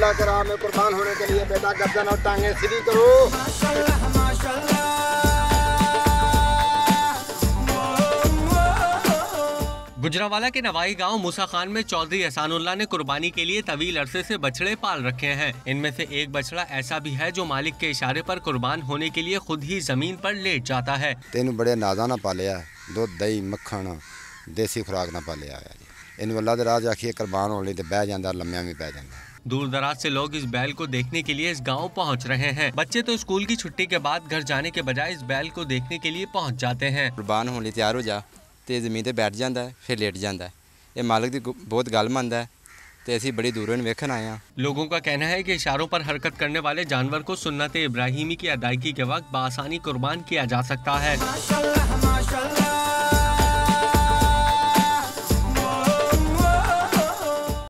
अल्लाह के राह में कुर्बान होने के लिए बेटा गर्दन और टांगे सीधी करो। गुजरांवाला के नवाई गांव मूसा खान में चौधरी एहसानुल्लाह ने कुर्बानी के लिए तवील अरसे से बछड़े पाल रखे हैं। इनमें से एक बछड़ा ऐसा भी है जो मालिक के इशारे पर कुर्बान होने के लिए खुद ही जमीन पर लेट जाता है। तेन बड़े नाजा ना पालिया, दूध दही मक्खन देसी खुराक ना पालिया। इन अल्लाह दे राह आखिए कुर्बान होने ते बह जांदा, लम्मिया भी पै जांदा। दूर दराज से लोग इस बैल को देखने के लिए इस गांव पहुंच रहे हैं। बच्चे तो स्कूल की छुट्टी के बाद घर जाने के बजाय इस बैल को देखने के लिए पहुंच जाते हैं। कुर्बान होने तैयार हो जा तो जमीन पर बैठ जाता है, फिर लेट जाता है। ये मालिक की बहुत गल मनता है तो असी बड़ी दूरों वेखन आए हैं। लोगों का कहना है कि इशारों पर हरकत करने वाले जानवर को सुन्नत इब्राहिमी की अदायगी के वक्त बआसानी कुर्बान किया जा सकता है।